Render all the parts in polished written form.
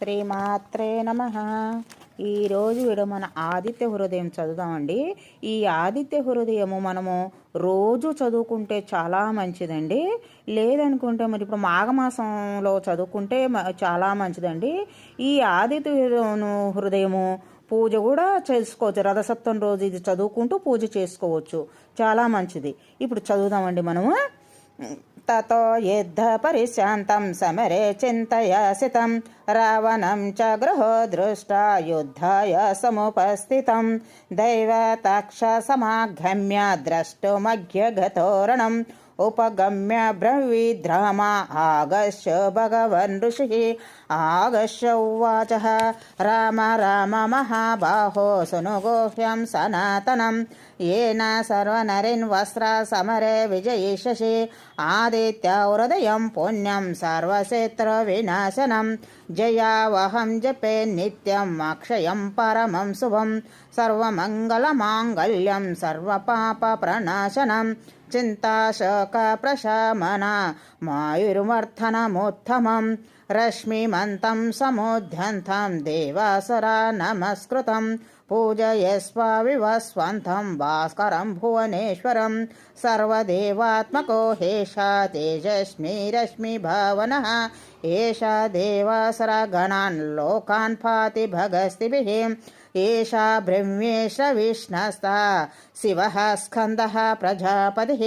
శ్రీమాత్రే నమః. ఈరోజు వీడు మన ఆదిత్య హృదయం చదువుదామండి. ఈ ఆదిత్య హృదయము మనము రోజు చదువుకుంటే చాలా మంచిదండి. లేదనుకుంటే మరి ఇప్పుడు మాఘమాసంలో చదువుకుంటే చాలా మంచిదండి. ఈ ఆదిత్య హృదయము పూజ కూడా చేసుకోవచ్చు. రథసప్తం రోజు ఇది చదువుకుంటూ పూజ చేసుకోవచ్చు, చాలా మంచిది. ఇప్పుడు చదువుదామండి మనము. తతో యుద్ధ పరిశాంతం సమరే చింతయాసితం రావణం చ గృహో దృష్టా యుద్ధాయ సముపస్థితం దైవతాక్ష సమాగమ్య ద్రష్టుమఘ్యగతోరణం ఉపగమ్య బ్రవీద్రామ ఆగస్య భగవన్ ఋషి ఆగస్య ఉవాచ రామ రామ మహాబాహో సునుగోహ్యం సనాతనం येन सर्वनरिन् वस्त्र समरे विजयिष्यसि आदित्य हृदयं पुण्यं सर्वक्षेत्र विनाशनं जयावहं जपे नित्यम् अक्षयं परमं शुभं सर्वमङ्गलमाङ्गल्यं सर्वपापप्रणाशनं चिन्ताशोकप्रशमना मायुर्वर्धनमुत्तमं रश्मिमन्तं समुद्यन्तं देवासुरा नमस्कृतं पूजयस्व विवस्वन्तं भास्करं भुवनेश्वरं सर्वदेवात्मको हेषा तेजस्मिरश्मिभावनः एषा देवासुरगणान् लोकान् पाति भगस्तिभिः एषा ब्रह्मेश विष्णस्ता शिवः स्कन्दः प्रजापतिः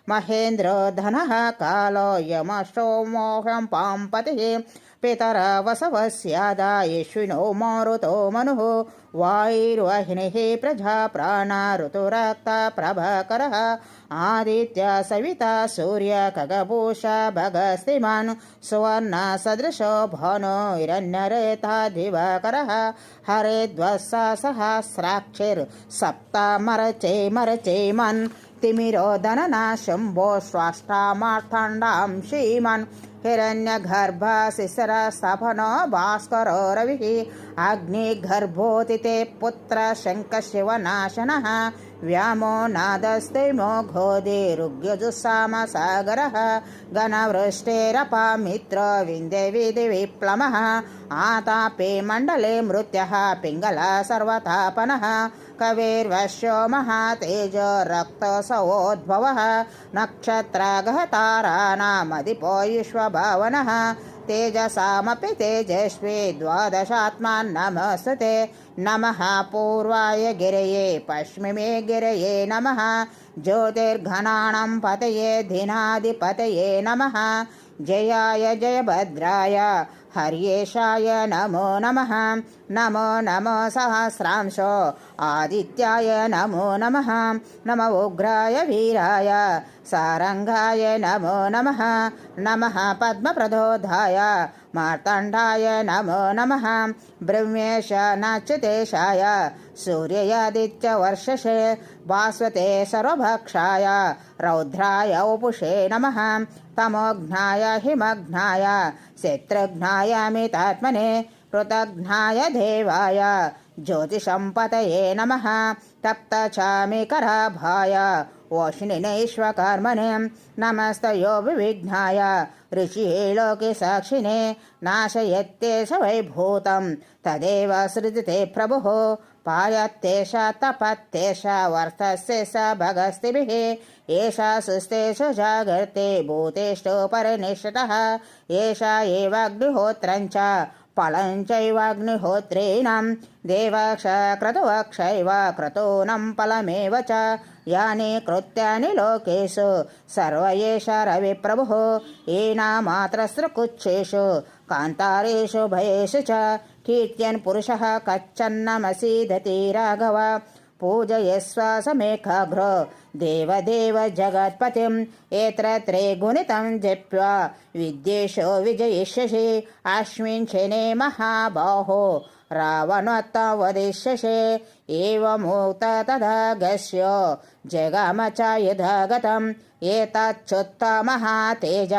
महेन्द्रो धनः कालो यमश्चो मोहं पाम्पतिः पितर वसवस्यादा यश्विनो मारुतो मनुः वायुर्वाहिनिः प्रजा प्राणा ऋतुरक्ता प्रभाकरः आदित्य सविता सूर्य खगभूषा भगस्तिमान् सुवर्ण सदृशो भानो हिरण्यरेता दिवाकरः हरिद्वत्स सहस्राक्षिर् सप्तमरचेमन् तिमिरोदनना शम्भो स्वाष्टामार्ताण्डां श्रीमन् हिरण्यगर्भ शिशिरस्तफनो भास्करो रविः अग्निगर्भोतिते पुत्र शङ्खशिवनाशनः व्यामो नादस्तेमो घोधिरुग्यजुस्सामसागरः घनवृष्टिरपामित्र विन्ध्यविधिविप्लमः आतापे मण्डले मृत्यः पिङ्गला सर्वतापनः कविर्वश्यो महातेजो रक्तसवोद्भवः नक्षत्रगः तारानामधिपो विश्वभावनः तेजसामपि तेजस्वी द्वादशात्मान् नमस्ते नमः पूर्वाय गिरये पश्चिमे गिरये नमः ज्योतिर्घनानां पतये धीनाधिपतये नमः जयाय जयभद्राय हर्येशाय नमो नमः नमो नमो सहस्रांशो आदित्याय नमो नमः नमो उग्राय वीराय सारंगाय नमो नमः नमः पद्मप्रदोधाय मार्तण्डाय नमो नमः ब्रह्मेश नच्युतेशाय सूर्यादित्यवर्षसे भास्वते सर्वभक्षाय रौद्राय उपुषे नमः तमोघ्नाय हिमघ्नाय शत्रुघ्नाय मितात्मने कृतघ्नाय देवाय ज्योतिषंपतये नमः तप्तचामिकराभाय वोष्णिनेश्वकर्मणे नमस्तयो विविघ्नाय ऋषिः लोके साक्षिणे नाशयत्येष वैभूतं तदेव सृजते प्रभुः पायत्येष तपत्येष वर्तस्य स भगस्तिभिः एषा सुस्तेषु जागर्ते भूतेषु परिनिष्ठतः एषा एव अग्निहोत्रं च फलं चैवाग्निहोत्रेणां देवाक्ष क्रतुवक्षैव क्रतूनं फलमेव च यानि कृत्यानि लोकेषु सर्व एष रविप्रभुः येनामात्रस्त्रकुच्छेषु कान्तारेषु भयेषु च कीर्त्यन् पुरुषः कच्छन्नमसीदति राघव पूजयस्व समेकाग्रो देवदेव जगत्पतिं यत्र त्रिगुणितं जप्त्वा विद्येषु विजयिष्यसि अस्मिन् क्षणे महाबाहो रावणोत्तवदिष्यसे एवमुक्त तदागस्यो जगाम च यथा गतम् एतच्छुत्तमः तेज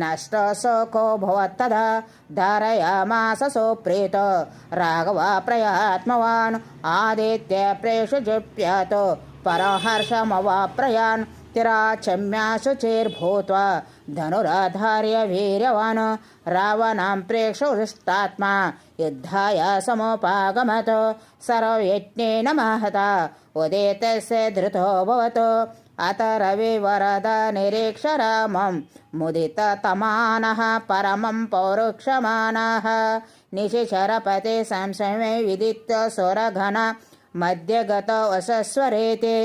नष्टशोको भवत्तदा धारयामास सुप्रीत राघव प्रयात्मवान् आदित्य प्रेषजुप्यातो परहर्षमवाप्रयान् तिराचम्याशुचिर्भूत्वा ధనురాధార్య వీర్యవాన్ రావణాం ప్రేక్షుష్టాత్మా యుద్ధాయ సమోపాగమత్ సర్వయజ్ఞేన మహత ఉదేతస్య ధృతోऽభవత్ అత రవివరద నిరీక్ష రామం ముదిత తమానః పరమం పౌరుక్షమానః నిశిశరపతే సంశమే విదిత్య సురఘన మధ్యగత వసస్వరేతే.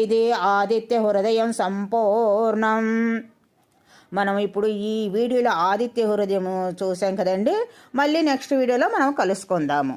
ఇది ఆదిత్య హృదయం సంపూర్ణం. మనం ఇప్పుడు ఈ వీడియోలో ఆదిత్య హృదయం చూసాం కదండి. మళ్ళీ నెక్స్ట్ వీడియోలో మనం కలుసుకుందాము.